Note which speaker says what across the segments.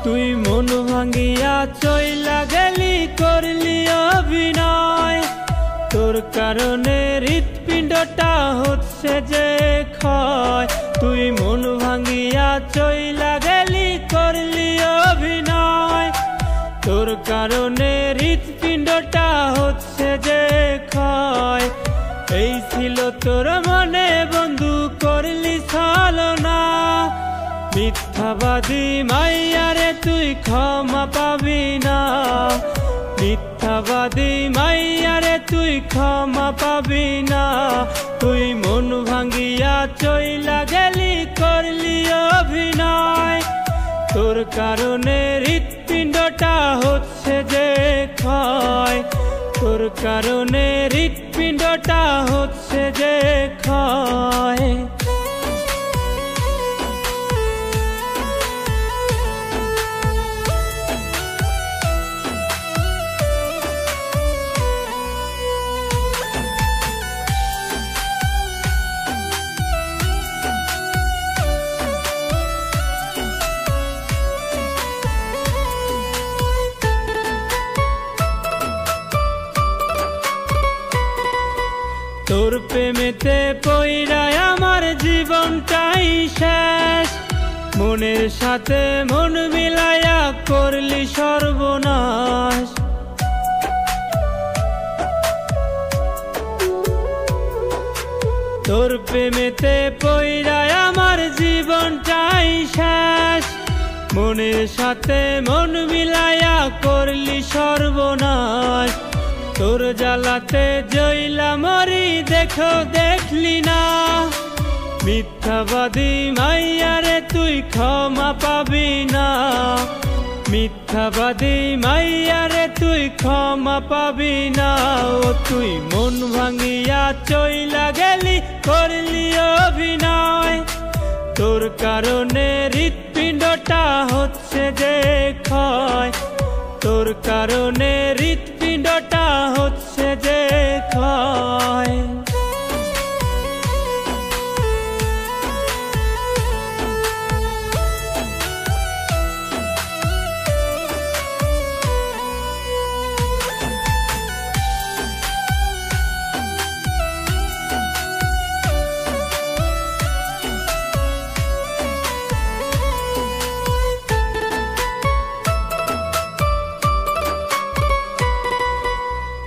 Speaker 1: তুই মন ভাঙ্গিয়া চইলা গেলি করলি অভিনয়, তোর কারণে হৃৎপিণ্ডটা হচ্ছে যে ক্ষয়। তুই মন ভাঙ্গিয়া চইলা গেলি করলি অভিনয়, তোর কারণে হৃৎপিণ্ডটা হচ্ছে যে ক্ষয়। এই ছিল তোর মনে বন্ধু, করলি ছলনা। মিথ্যাবাদী মাইয়ারে তুই ক্ষমা পাবি না, মিথ্যাবাদী মাইয়ারে তুই ক্ষমা পাবি না। তুই মন ভাঙ্গিয়া চইলা গেলি করলি অভিনয়, তোর কারণে হৃৎপিণ্ডটা হচ্ছে যে ক্ষয়, তোর কারণে হৃৎপিণ্ডটা হচ্ছে যে ক্ষয়। তোর প্রেমেতে পইড়ায় আমার জীবনটাই শেষ, মনের সাথে মন মিলাইয়া করলি সর্বনাশ। তোর প্রেমেতে পইড়ায় আমার জীবনটাই শেষ, মনের সাথে মন মিলাইয়া করলি সর্বনাশ। তোর জ্বালাতে জইলা মরি দেখো দেখলি না, মিথ্যাবাদী মাইয়ারে তুই ক্ষমা পাবি না, মিথ্যাবাদী মাইয়ারে তুই ক্ষমা পাবি না। ও তুই মন ভাঙ্গিয়া চইলা গেলি করলি অভিনয়, তোর কারণে হৃৎপিণ্ডটা হচ্ছে যে ক্ষয়, তোর কারণে হৃৎপিণ্ডটা হচ্ছে যে ক্ষয়।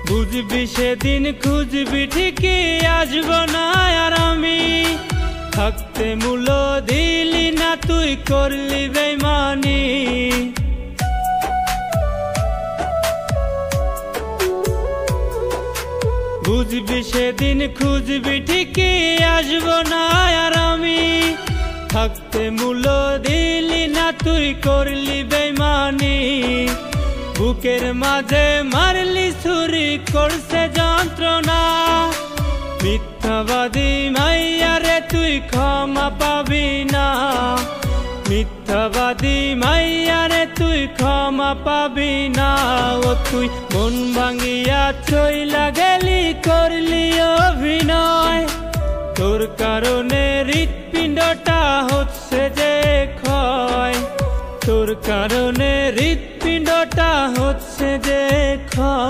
Speaker 1: বুঝবি সেদিন খুঁজবি ঠিকই আসব না আর আমি, থাকতে মূল দিলি না তুই করলি বেইমানি। বুঝবি সেদিন খুঁজবি ঠিকই আসব না আর আমি, থাকতে মূল দিলি না তুই করলি বেইমানি। বুকের মাঝে মারলি ছুরি করছে যন্ত্রণা, মিথ্যাবাদী মাইয়ারে তুই ক্ষমা পাবি না, মিথ্যাবাদী মাইয়ারে তুই ক্ষমা পাবি না। ও তুই মন ভাঙ্গিয়া চইলা গেলি করলি অভিনয়, তোর কারণে হৃৎপিণ্ডটা হচ্ছে যে ক্ষয়, তোর কারণে হৃৎপিণ্ডটা হচ্ছে যে ক্ষয়।